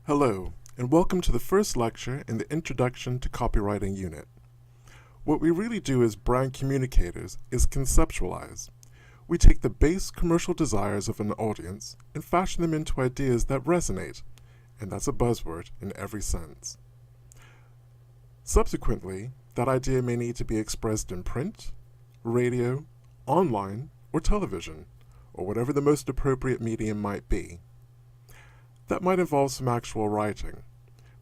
Hello, and welcome to the first lecture in the Introduction to Copywriting unit. What we really do as brand communicators is conceptualize. We take the base commercial desires of an audience and fashion them into ideas that resonate, and that's a buzzword in every sense. Subsequently, that idea may need to be expressed in print, radio, online, or television, or whatever the most appropriate medium might be. That might involve some actual writing.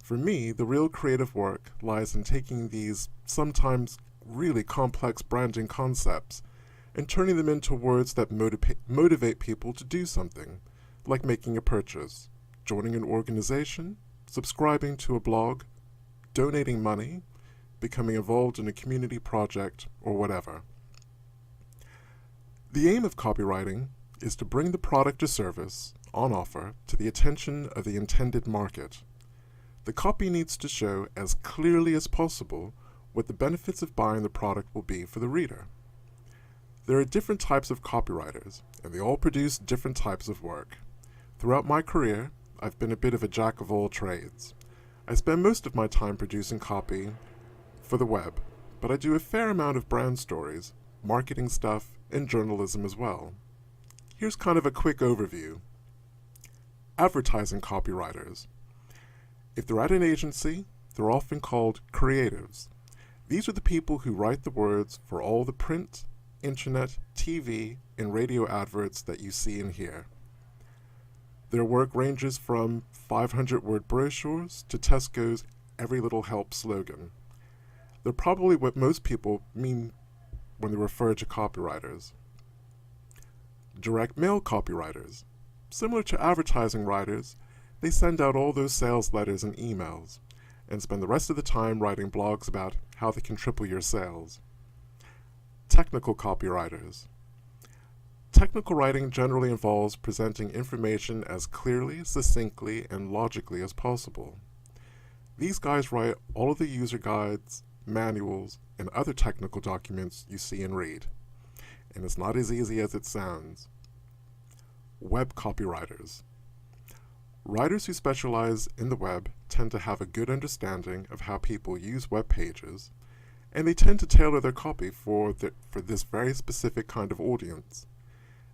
For me, the real creative work lies in taking these sometimes really complex branding concepts and turning them into words that motivate people to do something, like making a purchase, joining an organization, subscribing to a blog, donating money, becoming involved in a community project, or whatever. The aim of copywriting is to bring the product or service on offer to the attention of the intended market. The copy needs to show as clearly as possible what the benefits of buying the product will be for the reader. There are different types of copywriters, and they all produce different types of work. Throughout my career, I've been a bit of a jack of all trades. I spend most of my time producing copy for the web, but I do a fair amount of brand stories, marketing stuff, and journalism as well. Here's kind of a quick overview. Advertising copywriters. If they're at an agency, they're often called creatives. These are the people who write the words for all the print, internet, TV, and radio adverts that you see and hear. Their work ranges from 500-word brochures to Tesco's Every Little Helps slogan. They're probably what most people mean when they refer to copywriters. Direct mail copywriters. Similar to advertising writers, they send out all those sales letters and emails, and spend the rest of the time writing blogs about how they can triple your sales. Technical copywriters. Technical writing generally involves presenting information as clearly, succinctly, and logically as possible. These guys write all of the user guides, manuals, and other technical documents you see and read. And it's not as easy as it sounds. Web copywriters. Writers who specialize in the web tend to have a good understanding of how people use web pages, and they tend to tailor their copy for this very specific kind of audience.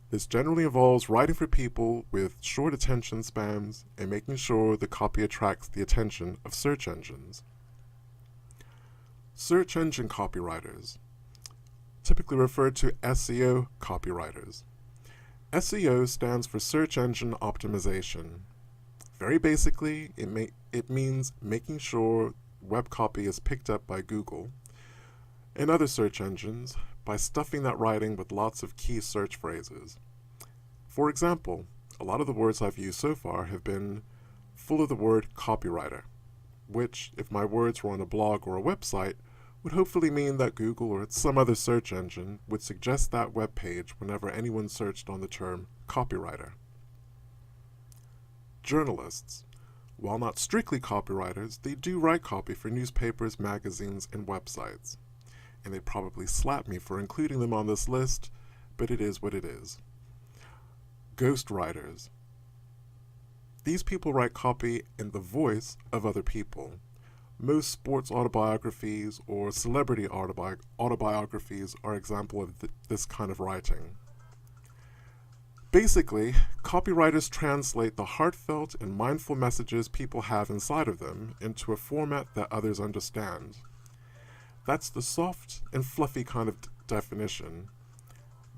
This generally involves writing for people with short attention spans and making sure the copy attracts the attention of search engines. Search engine copywriters, typically referred to SEO copywriters. SEO stands for Search Engine Optimization. Very basically, it means making sure web copy is picked up by Google and other search engines by stuffing that writing with lots of key search phrases. For example, a lot of the words I've used so far have been full of the word copywriter, which, if my words were on a blog or a website, would hopefully mean that Google or some other search engine would suggest that web page whenever anyone searched on the term copywriter. Journalists. While not strictly copywriters, they do write copy for newspapers, magazines, and websites. And they'd probably slap me for including them on this list, but it is what it is. Ghostwriters. These people write copy in the voice of other people. Most sports autobiographies or celebrity autobiographies are examples of this kind of writing. Basically, copywriters translate the heartfelt and mindful messages people have inside of them into a format that others understand. That's the soft and fluffy kind of definition.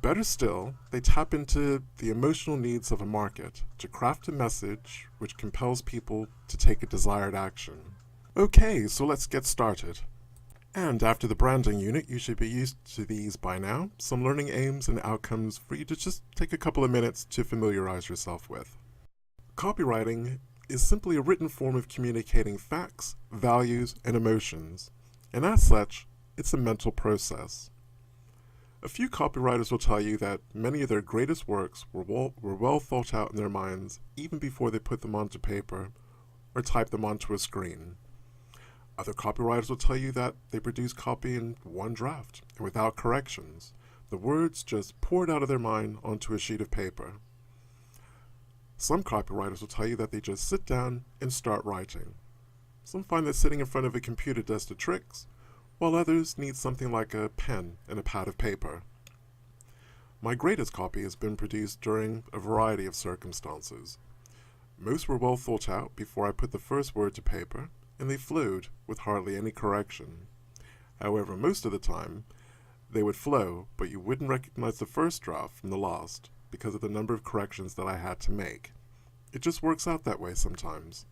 Better still, they tap into the emotional needs of a market to craft a message which compels people to take a desired action. Okay, so let's get started. And after the branding unit, you should be used to these by now, some learning aims and outcomes for you to just take a couple of minutes to familiarize yourself with. Copywriting is simply a written form of communicating facts, values, and emotions, and as such, it's a mental process. A few copywriters will tell you that many of their greatest works were well thought out in their minds even before they put them onto paper or type them onto a screen. Other copywriters will tell you that they produce copy in one draft and without corrections. The words just poured out of their mind onto a sheet of paper. Some copywriters will tell you that they just sit down and start writing. Some find that sitting in front of a computer does the tricks, while others need something like a pen and a pad of paper. My greatest copy has been produced during a variety of circumstances. Most were well thought out before I put the first word to paper, and they flowed with hardly any correction. However, most of the time, they would flow, but you wouldn't recognize the first draft from the last because of the number of corrections that I had to make. It just works out that way sometimes.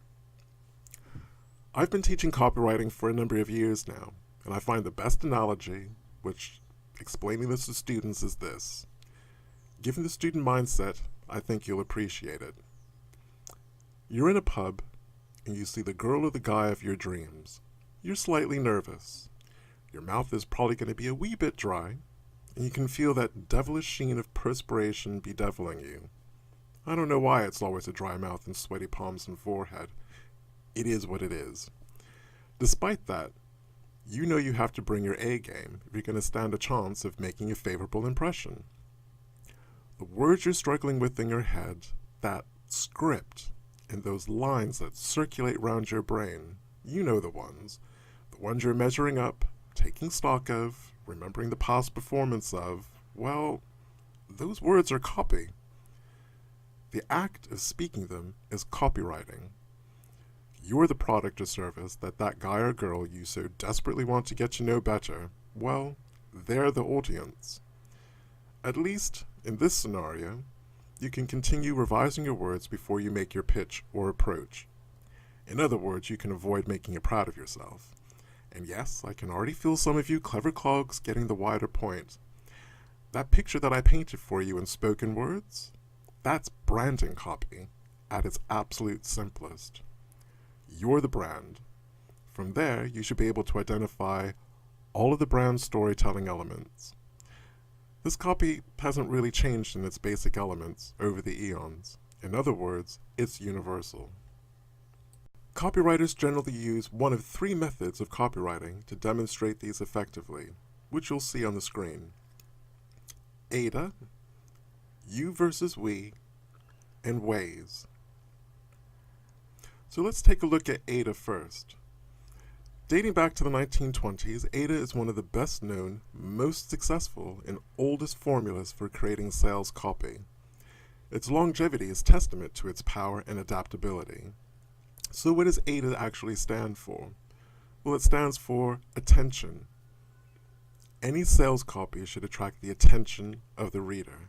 I've been teaching copywriting for a number of years now, and I find the best analogy, which explaining this to students, is this. Given the student mindset, I think you'll appreciate it. You're in a pub, and you see the girl or the guy of your dreams. You're slightly nervous. Your mouth is probably going to be a wee bit dry, and you can feel that devilish sheen of perspiration bedeviling you. I don't know why it's always a dry mouth and sweaty palms and forehead. It is what it is. Despite that, you know you have to bring your A game if you're going to stand a chance of making a favorable impression. The words you're struggling with in your head, that script, and those lines that circulate around your brain, you know the ones you're measuring up, taking stock of, remembering the past performance of, well, those words are copy. The act of speaking them is copywriting. You're the product or service that guy or girl you so desperately want to get to know better, well, they're the audience. At least, in this scenario, you can continue revising your words before you make your pitch or approach. In other words, you can avoid making it proud of yourself. And yes, I can already feel some of you clever clogs getting the wider point. That picture that I painted for you in spoken words, that's branding copy at its absolute simplest. You're the brand. From there, you should be able to identify all of the brand storytelling elements. This copy hasn't really changed in its basic elements over the eons. In other words, it's universal. Copywriters generally use one of three methods of copywriting to demonstrate these effectively, which you'll see on the screen. AIDA, you versus we, and ways. So let's take a look at AIDA first. Dating back to the 1920s, AIDA is one of the best known, most successful, and oldest formulas for creating sales copy. Its longevity is testament to its power and adaptability. So what does AIDA actually stand for? Well, it stands for attention. Any sales copy should attract the attention of the reader.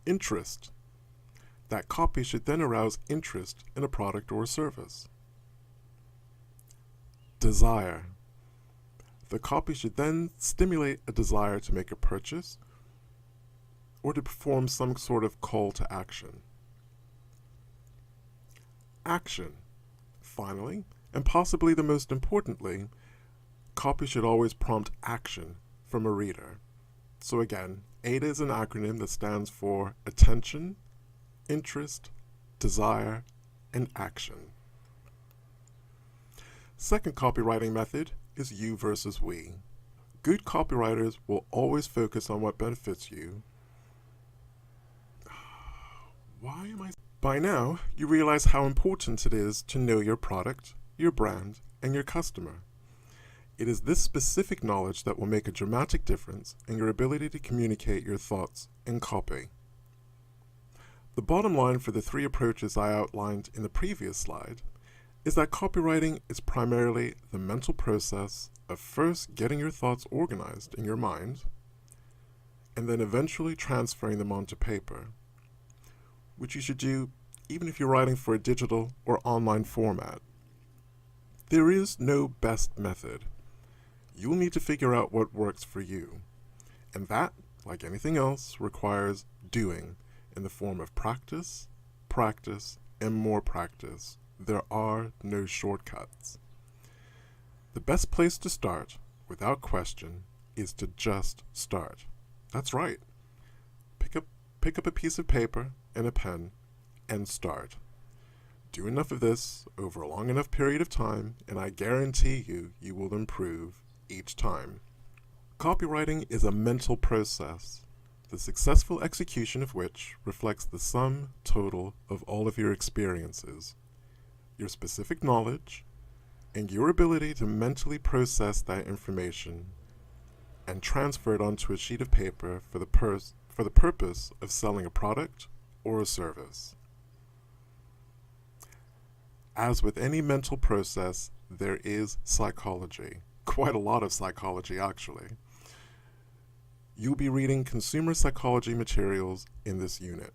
Interest. That copy should then arouse interest in a product or service. Desire. The copy should then stimulate a desire to make a purchase or to perform some sort of call to action. Action. Finally, and possibly the most importantly, copy should always prompt action from a reader. So again, AIDA is an acronym that stands for attention, interest, desire, and action. Second copywriting method is you versus we. Good copywriters will always focus on what benefits you. By now, you realize how important it is to know your product, your brand, and your customer. It is this specific knowledge that will make a dramatic difference in your ability to communicate your thoughts in copy. The bottom line for the three approaches I outlined in the previous slide is that copywriting is primarily the mental process of first getting your thoughts organized in your mind and then eventually transferring them onto paper, which you should do even if you're writing for a digital or online format. There is no best method. You'll need to figure out what works for you, and that, like anything else, requires doing in the form of practice, practice, and more practice. There are no shortcuts. The best place to start, without question, is to just start. That's right. Pick up a piece of paper and a pen and start. Do enough of this over a long enough period of time, and I guarantee you will improve each time. Copywriting is a mental process. the successful execution of which reflects the sum total of all of your experiences, your specific knowledge, and your ability to mentally process that information and transfer it onto a sheet of paper for the purpose of selling a product or a service. As with any mental process, there is psychology. Quite a lot of psychology, actually. You'll be reading consumer psychology materials in this unit.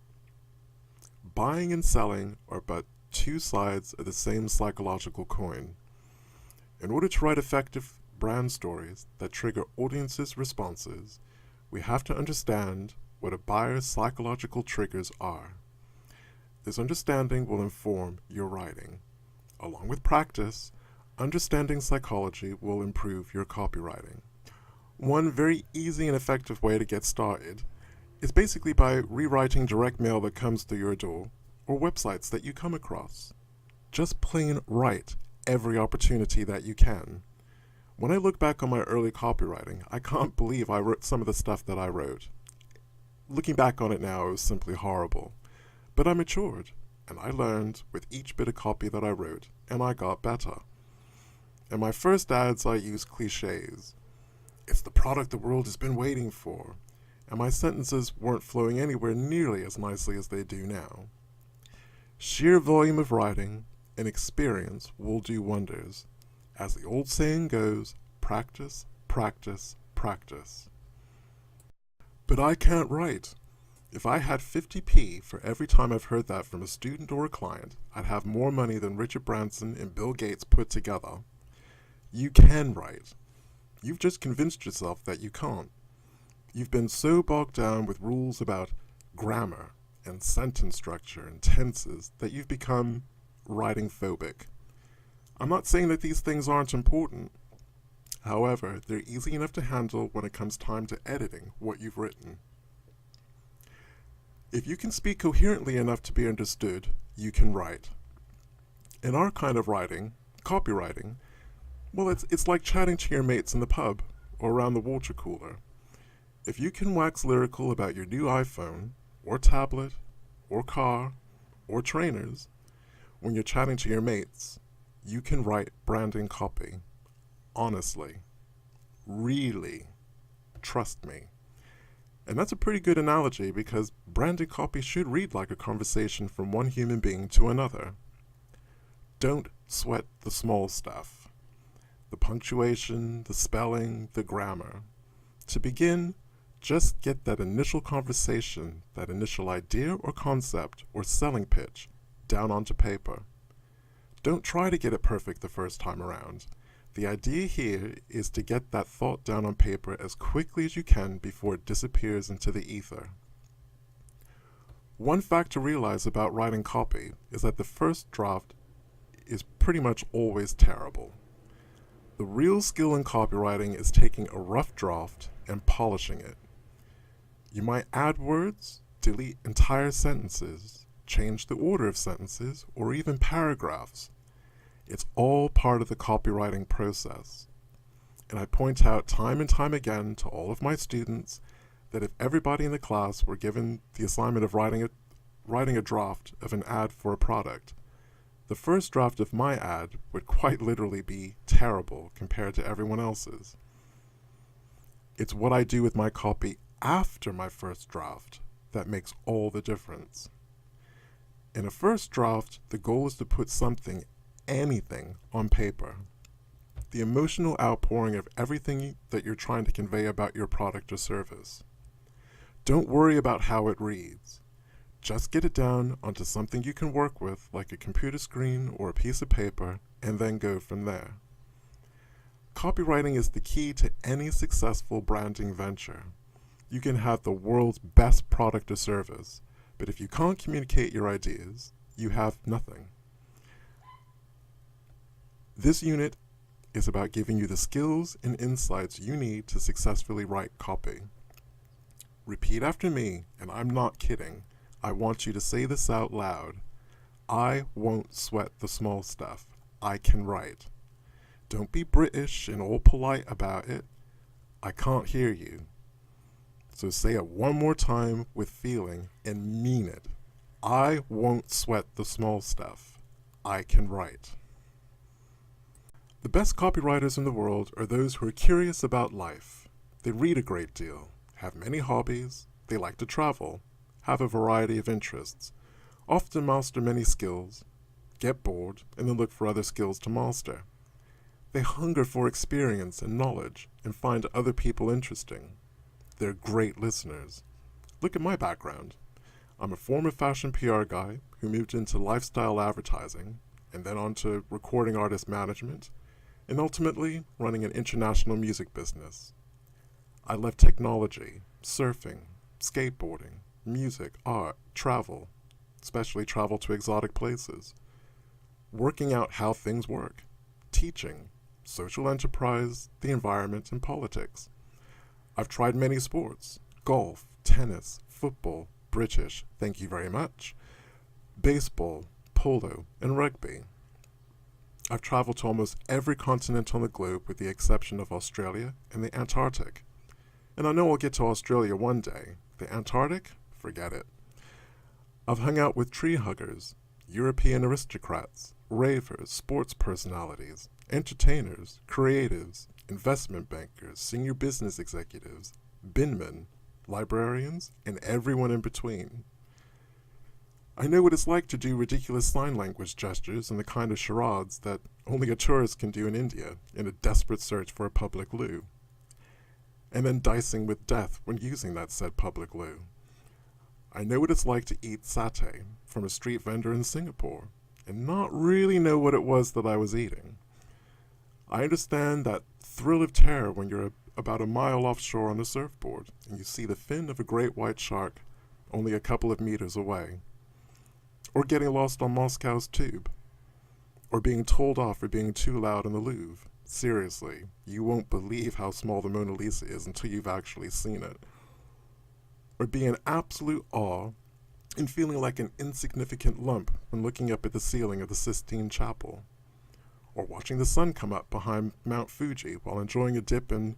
Buying and selling are but two sides of the same psychological coin. In order to write effective brand stories that trigger audiences' responses, we have to understand what a buyer's psychological triggers are. This understanding will inform your writing. Along with practice, understanding psychology will improve your copywriting. One very easy and effective way to get started is basically by rewriting direct mail that comes through your door or websites that you come across. Just plain write every opportunity that you can. When I look back on my early copywriting, I can't believe I wrote some of the stuff that I wrote. Looking back on it now, it was simply horrible. But I matured, and I learned with each bit of copy that I wrote, and I got better. In my first ads, I used cliches. It's the product the world has been waiting for, and my sentences weren't flowing anywhere nearly as nicely as they do now. Sheer volume of writing and experience will do wonders. As the old saying goes, practice, practice, practice. But I can't write. If I had 50p for every time I've heard that from a student or a client, I'd have more money than Richard Branson and Bill Gates put together. You can write. You've just convinced yourself that you can't. You've been so bogged down with rules about grammar and sentence structure and tenses that you've become writing phobic. I'm not saying that these things aren't important. However, they're easy enough to handle when it comes time to editing what you've written. If you can speak coherently enough to be understood, you can write. In our kind of writing, copywriting, well, it's like chatting to your mates in the pub or around the water cooler. If you can wax lyrical about your new iPhone, or tablet, or car, or trainers, when you're chatting to your mates, you can write branding copy. Honestly. Really. Trust me. And that's a pretty good analogy because branding copy should read like a conversation from one human being to another. Don't sweat the small stuff. The punctuation, the spelling, the grammar. To begin, just get that initial conversation, that initial idea or concept or selling pitch down onto paper. Don't try to get it perfect the first time around. The idea here is to get that thought down on paper as quickly as you can before it disappears into the ether. One fact to realize about writing copy is that the first draft is pretty much always terrible. The real skill in copywriting is taking a rough draft and polishing it. You might add words, delete entire sentences, change the order of sentences, or even paragraphs. It's all part of the copywriting process. And I point out time and time again to all of my students that if everybody in the class were given the assignment of writing a draft of an ad for a product, the first draft of my ad would quite literally be terrible compared to everyone else's. It's what I do with my copy after my first draft that makes all the difference. In a first draft, the goal is to put something, anything, on paper. The emotional outpouring of everything that you're trying to convey about your product or service. Don't worry about how it reads. Just get it down onto something you can work with, like a computer screen or a piece of paper, and then go from there. Copywriting is the key to any successful branding venture. You can have the world's best product or service, but if you can't communicate your ideas, you have nothing. This unit is about giving you the skills and insights you need to successfully write copy. Repeat after me, and I'm not kidding. I want you to say this out loud. I won't sweat the small stuff. I can write. Don't be British and all polite about it. I can't hear you. So say it one more time with feeling and mean it. I won't sweat the small stuff. I can write. The best copywriters in the world are those who are curious about life. They read a great deal, have many hobbies, they like to travel, have a variety of interests, often master many skills, get bored, and then look for other skills to master. They hunger for experience and knowledge and find other people interesting. They're great listeners. Look at my background. I'm a former fashion PR guy who moved into lifestyle advertising and then on to recording artist management and ultimately running an international music business. I love technology, surfing, skateboarding, music, art, travel, especially travel to exotic places, working out how things work, teaching, social enterprise, the environment, and politics. I've tried many sports: golf, tennis, football, British, thank you very much, baseball, polo, and rugby. I've traveled to almost every continent on the globe with the exception of Australia and the Antarctic. And I know I'll get to Australia one day. The Antarctic? Forget it. I've hung out with tree huggers, European aristocrats, ravers, sports personalities, entertainers, creatives, investment bankers, senior business executives, binmen, librarians, and everyone in between. I know what it's like to do ridiculous sign language gestures and the kind of charades that only a tourist can do in India in a desperate search for a public loo. And then dicing with death when using that said public loo. I know what it's like to eat satay from a street vendor in Singapore and not really know what it was that I was eating. I understand that thrill of terror when you're about a mile offshore on a surfboard and you see the fin of a great white shark only a couple of meters away. Or getting lost on Moscow's tube. Or being told off for being too loud in the Louvre. Seriously, you won't believe how small the Mona Lisa is until you've actually seen it. Or be in absolute awe and feeling like an insignificant lump when looking up at the ceiling of the Sistine Chapel. Or watching the sun come up behind Mount Fuji while enjoying a dip in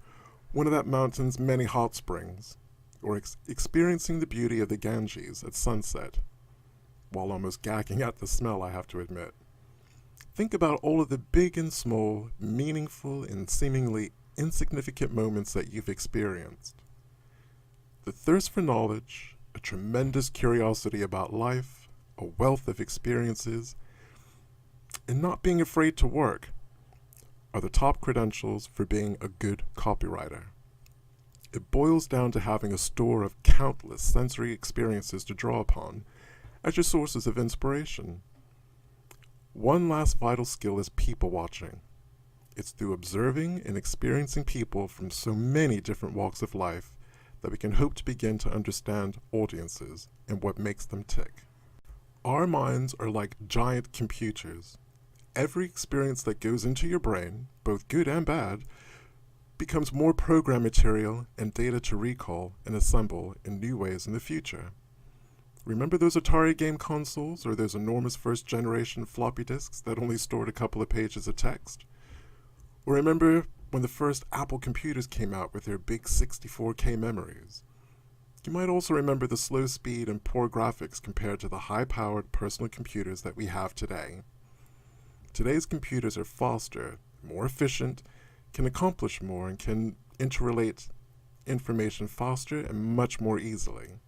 one of that mountain's many hot springs. Or experiencing the beauty of the Ganges at sunset, while almost gagging at the smell, I have to admit. Think about all of the big and small, meaningful and seemingly insignificant moments that you've experienced. The thirst for knowledge, a tremendous curiosity about life, a wealth of experiences, and not being afraid to work are the top credentials for being a good copywriter. It boils down to having a store of countless sensory experiences to draw upon as your sources of inspiration. One last vital skill is people watching. It's through observing and experiencing people from so many different walks of life that we can hope to begin to understand audiences and what makes them tick. Our minds are like giant computers. Every experience that goes into your brain, both good and bad, becomes more program material and data to recall and assemble in new ways in the future. Remember those Atari game consoles or those enormous first-generation floppy disks that only stored a couple of pages of text? Or remember when the first Apple computers came out with their big 64K memories? You might also remember the slow speed and poor graphics compared to the high-powered personal computers that we have today. Today's computers are faster, more efficient, can accomplish more, and can interrelate information faster and much more easily.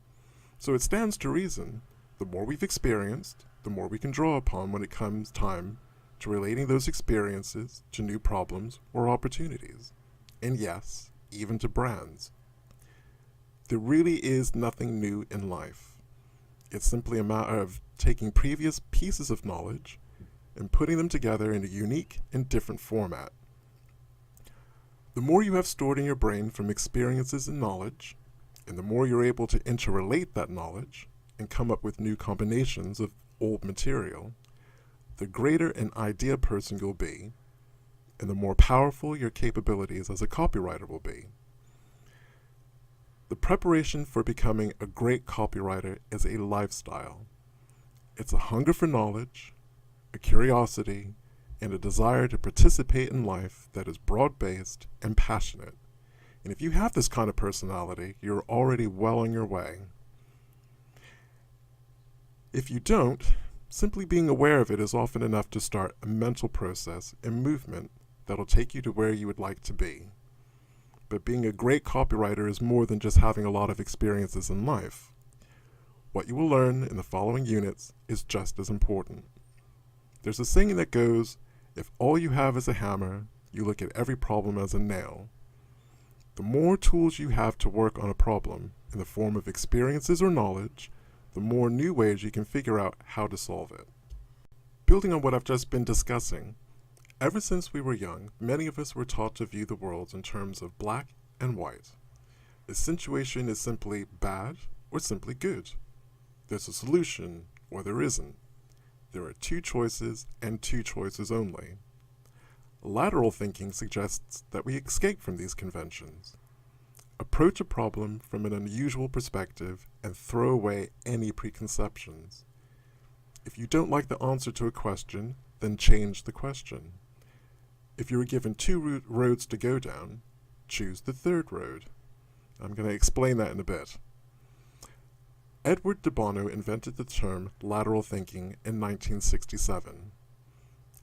So it stands to reason, the more we've experienced, the more we can draw upon when it comes time to relating those experiences to new problems or opportunities. And yes, even to brands. There really is nothing new in life. It's simply a matter of taking previous pieces of knowledge and putting them together in a unique and different format. The more you have stored in your brain from experiences and knowledge, and the more you're able to interrelate that knowledge and come up with new combinations of old material, the greater an idea person you'll be, and the more powerful your capabilities as a copywriter will be. The preparation for becoming a great copywriter is a lifestyle. It's a hunger for knowledge, a curiosity, and a desire to participate in life that is broad-based and passionate. And if you have this kind of personality, you're already well on your way. If you don't, simply being aware of it is often enough to start a mental process and movement that'll take you to where you would like to be. But being a great copywriter is more than just having a lot of experiences in life. What you will learn in the following units is just as important. There's a saying that goes, if all you have is a hammer, you look at every problem as a nail. The more tools you have to work on a problem in the form of experiences or knowledge, the more new ways you can figure out how to solve it. Building on what I've just been discussing, ever since we were young, many of us were taught to view the world in terms of black and white. A situation is simply bad or simply good. There's a solution or there isn't. There are two choices and two choices only. Lateral thinking suggests that we escape from these conventions. Approach a problem from an unusual perspective and throw away any preconceptions. If you don't like the answer to a question, then change the question. If you were given two roads to go down, choose the third road. I'm going to explain that in a bit. Edward de Bono invented the term lateral thinking in 1967.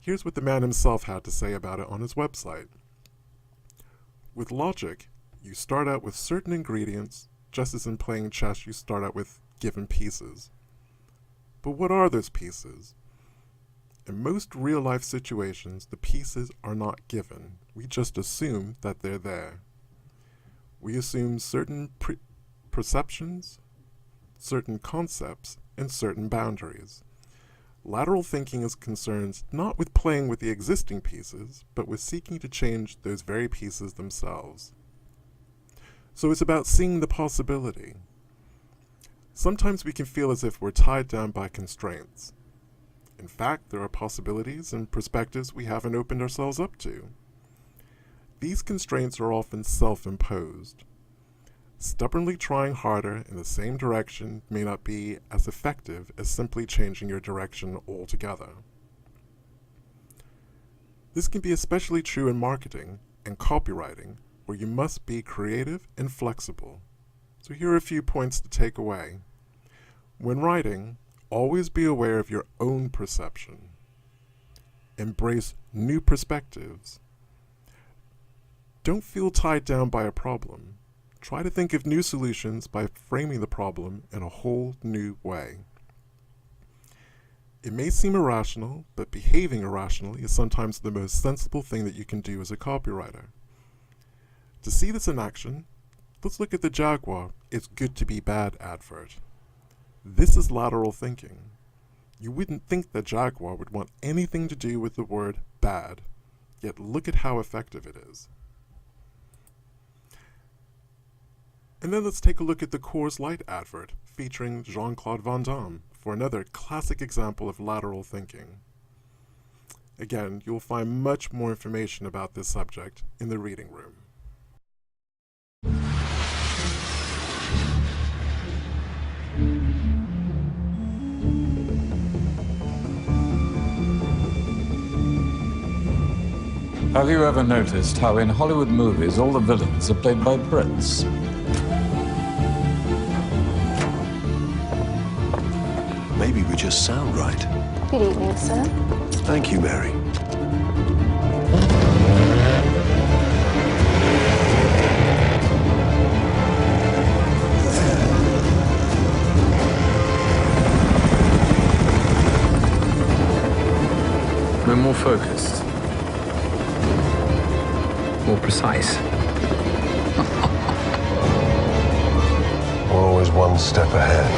Here's what the man himself had to say about it on his website. With logic, you start out with certain ingredients, just as in playing chess you start out with given pieces. But what are those pieces? In most real-life situations, the pieces are not given. We just assume that they're there. We assume certain perceptions, certain concepts, and certain boundaries. Lateral thinking is concerned not with playing with the existing pieces, but with seeking to change those very pieces themselves. So it's about seeing the possibility. Sometimes we can feel as if we're tied down by constraints. In fact, there are possibilities and perspectives we haven't opened ourselves up to. These constraints are often self-imposed. Stubbornly trying harder in the same direction may not be as effective as simply changing your direction altogether. This can be especially true in marketing and copywriting, where you must be creative and flexible. So here are a few points to take away. When writing, always be aware of your own perception. Embrace new perspectives. Don't feel tied down by a problem. Try to think of new solutions by framing the problem in a whole new way. It may seem irrational, but behaving irrationally is sometimes the most sensible thing that you can do as a copywriter. To see this in action, let's look at the Jaguar "It's good to be bad" advert. This is lateral thinking. You wouldn't think that Jaguar would want anything to do with the word bad, yet look at how effective it is. And then let's take a look at the Coors Light advert featuring Jean-Claude Van Damme for another classic example of lateral thinking. Again, you'll find much more information about this subject in the reading room. Have you ever noticed how in Hollywood movies all the villains are played by Brits? Maybe we just sound right. Good evening, sir. Thank you, Mary. We're more focused. More precise. We're always one step ahead.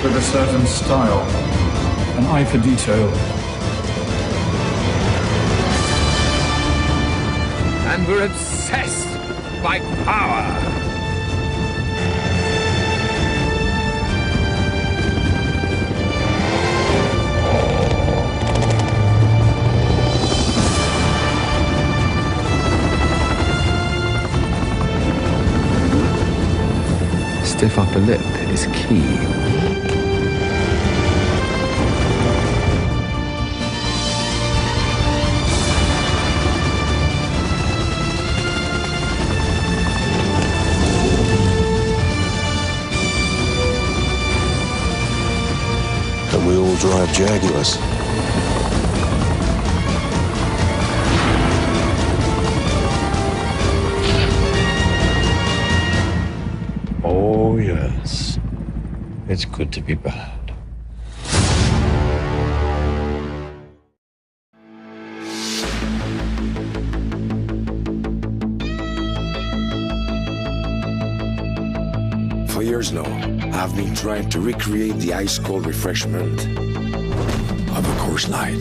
With a certain style, an eye for detail. And we're obsessed by power. Stiff upper lip is key. drive Jaguars. Oh, yes. It's good to be bad. For years now, I've been trying to recreate the ice-cold refreshment of a Coors Light.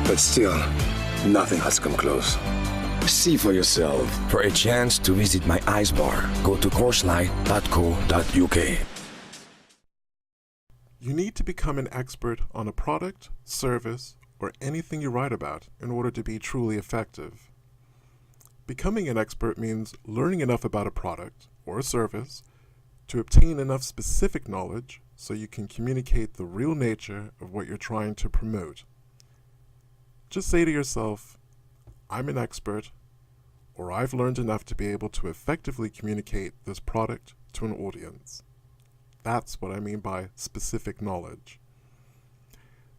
But still, nothing has come close. See for yourself. For a chance to visit my ice bar, go to courselight.co.uk. You need to become an expert on a product, service, or anything you write about in order to be truly effective. Becoming an expert means learning enough about a product or a service to obtain enough specific knowledge so you can communicate the real nature of what you're trying to promote. Just say to yourself, I'm an expert, or I've learned enough to be able to effectively communicate this product to an audience. That's what I mean by specific knowledge.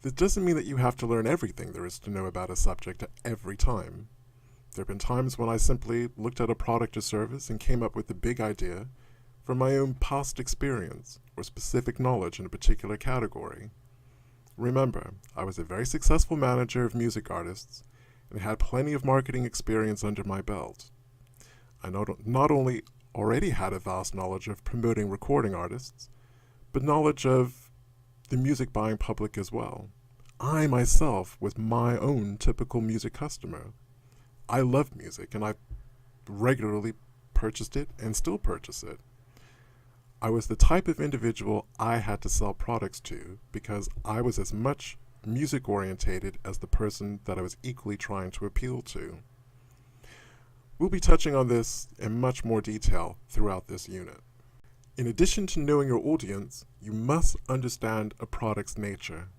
This doesn't mean that you have to learn everything there is to know about a subject every time. There have been times when I simply looked at a product or service and came up with a big idea from my own past experience or specific knowledge in a particular category. Remember, I was a very successful manager of music artists and had plenty of marketing experience under my belt. I not only already had a vast knowledge of promoting recording artists, but knowledge of the music buying public as well. I myself was my own typical music customer. I love music and I regularly purchased it and still purchase it. I was the type of individual I had to sell products to because I was as much music orientated as the person that I was equally trying to appeal to. We'll be touching on this in much more detail throughout this unit. In addition to knowing your audience, you must understand a product's nature.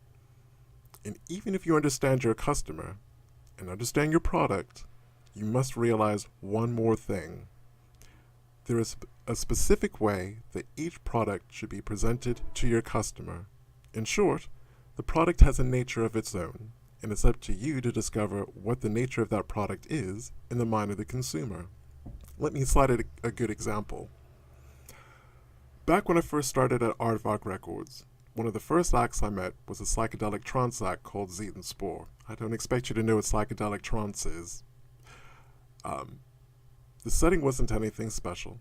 And even if you understand your customer and understand your product, you must realize one more thing. There is a specific way that each product should be presented to your customer. In short, the product has a nature of its own, and it's up to you to discover what the nature of that product is in the mind of the consumer. Let me cite a good example. Back when I first started at Aardvark Records, one of the first acts I met was a psychedelic trance act called Spoor. I don't expect you to know what psychedelic trance is. The setting wasn't anything special.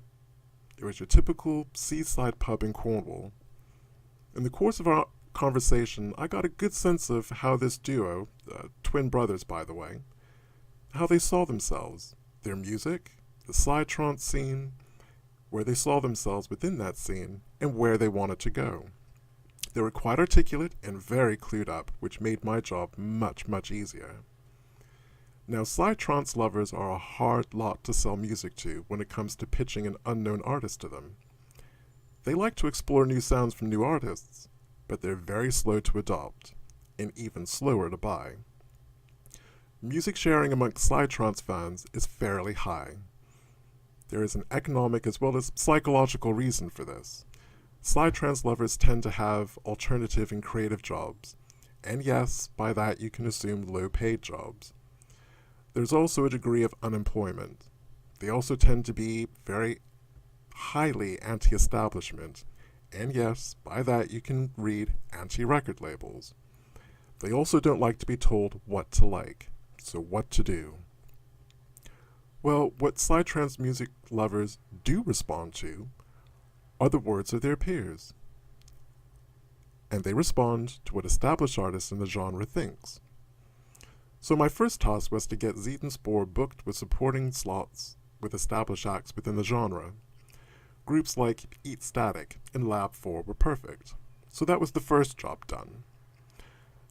It was your typical seaside pub in Cornwall. In the course of our conversation, I got a good sense of how this duo, twin brothers by the way, how they saw themselves, their music, the psytrance scene, where they saw themselves within that scene, and where they wanted to go. They were quite articulate and very clued up, which made my job much, much easier. Now, psytrance lovers are a hard lot to sell music to when it comes to pitching an unknown artist to them. They like to explore new sounds from new artists, but they're very slow to adopt, and even slower to buy. Music sharing amongst psytrance fans is fairly high. There is an economic as well as psychological reason for this. Psytrance lovers tend to have alternative and creative jobs, and yes, by that you can assume low-paid jobs. There's also a degree of unemployment. They also tend to be very highly anti-establishment, and yes, by that you can read anti-record labels. They also don't like to be told what to like, so what to do. Well, what psytrance music lovers do respond to are the words of their peers, and they respond to what established artists in the genre thinks. So my first task was to get Spoor booked with supporting slots with established acts within the genre. Groups like Eat Static and Lab 4 were perfect, so that was the first job done.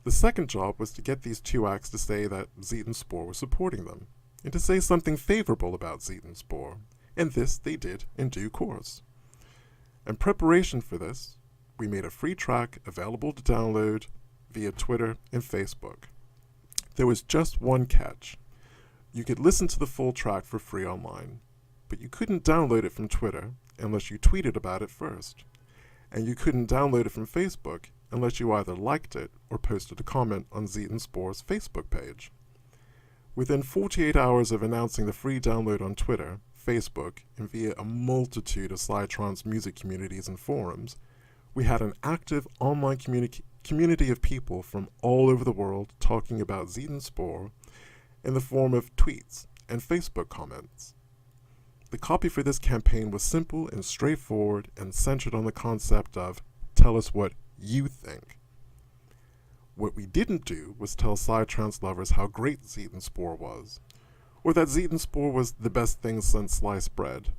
The second job was to get these two acts to say that Zeet and Spoor were supporting them, and to say something favorable about Zeet and Spoor, and this they did in due course. In preparation for this, we made a free track available to download via Twitter and Facebook. There was just one catch. You could listen to the full track for free online, but you couldn't download it from Twitter unless you tweeted about it first, and you couldn't download it from Facebook unless you either liked it or posted a comment on Zeet and Spoor's Facebook page. Within 48 hours of announcing the free download on Twitter, Facebook, and via a multitude of Slytron's music communities and forums, we had an active online community of people from all over the world talking about Zeet and Spoor in the form of tweets and Facebook comments. The copy for this campaign was simple and straightforward and centered on the concept of tell us what you think. What we didn't do was tell Slytrans lovers how great Zeet and Spoor was, or that Zeet and Spoor was the best thing since sliced bread.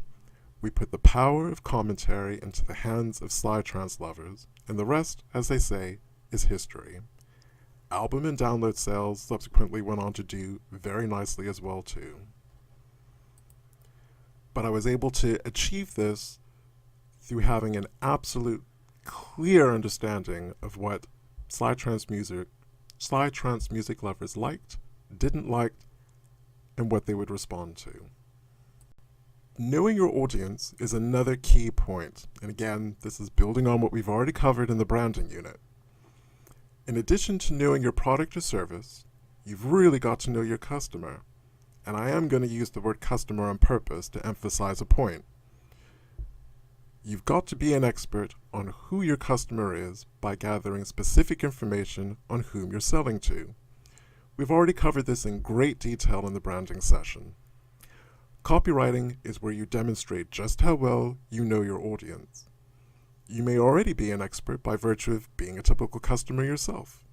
We put the power of commentary into the hands of Slytrans lovers, and the rest, as they say, is history. Album and download sales subsequently went on to do very nicely as well too. But I was able to achieve this through having an absolute clear understanding of what Slytrans music lovers liked, didn't like, and what they would respond to. Knowing your audience is another key point, and again, this is building on what we've already covered in the branding unit. In addition to knowing your product or service, you've really got to know your customer, and I am going to use the word customer on purpose to emphasize a point. You've got to be an expert on who your customer is by gathering specific information on whom you're selling to. We've already covered this in great detail in the branding session. Copywriting is where you demonstrate just how well you know your audience. You may already be an expert by virtue of being a typical customer yourself.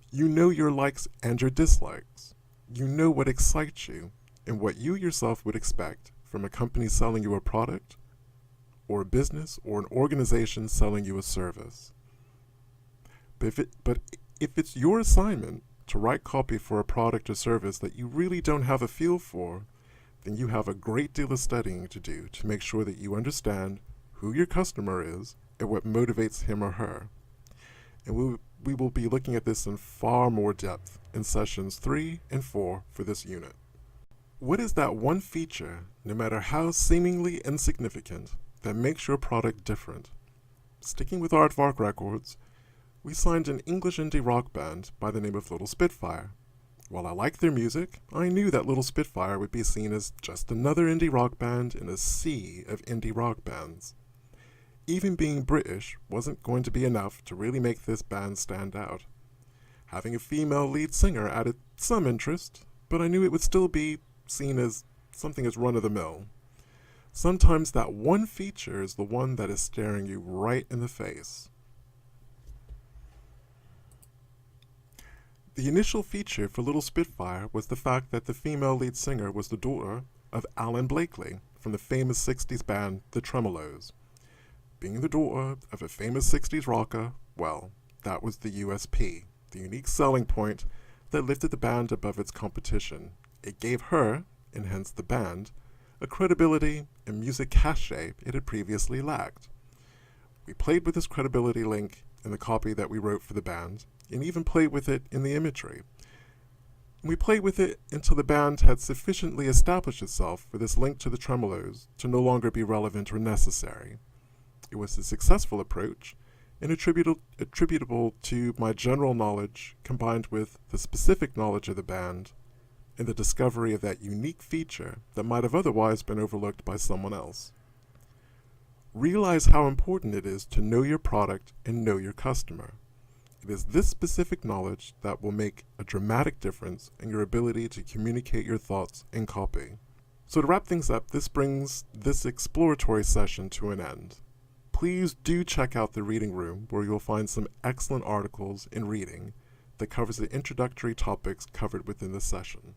You know your likes and your dislikes. You know what excites you and what you yourself would expect from a company selling you a product, or a business or an organization selling you a service. But if it's your assignment to write copy for a product or service that you really don't have a feel for, then you have a great deal of studying to do to make sure that you understand who your customer is and what motivates him or her. And we will be looking at this in far more depth in sessions 3 and 4 for this unit. What is that one feature, no matter how seemingly insignificant, that makes your product different? Sticking with Aardvark Records, we signed an English indie rock band by the name of Little Spitfire. While I liked their music, I knew that Little Spitfire would be seen as just another indie rock band in a sea of indie rock bands. Even being British wasn't going to be enough to really make this band stand out. Having a female lead singer added some interest, but I knew it would still be seen as something as run-of-the-mill. Sometimes that one feature is the one that is staring you right in the face. The initial feature for Little Spitfire was the fact that the female lead singer was the daughter of Alan Blakely from the famous 60s band The Tremolos. Being the daughter of a famous 60s rocker, well, that was the USP, the unique selling point that lifted the band above its competition. It gave her, and hence the band, a credibility and music cachet it had previously lacked. We played with this credibility link in the copy that we wrote for the band, and even played with it in the imagery. We played with it until the band had sufficiently established itself for this link to the Tremolos to no longer be relevant or necessary. It was a successful approach, and attributable to my general knowledge combined with the specific knowledge of the band and the discovery of that unique feature that might have otherwise been overlooked by someone else. Realize how important it is to know your product and know your customer. It is this specific knowledge that will make a dramatic difference in your ability to communicate your thoughts in copy. So to wrap things up, this brings this exploratory session to an end. Please do check out the reading room, where you'll find some excellent articles in reading that covers the introductory topics covered within this session.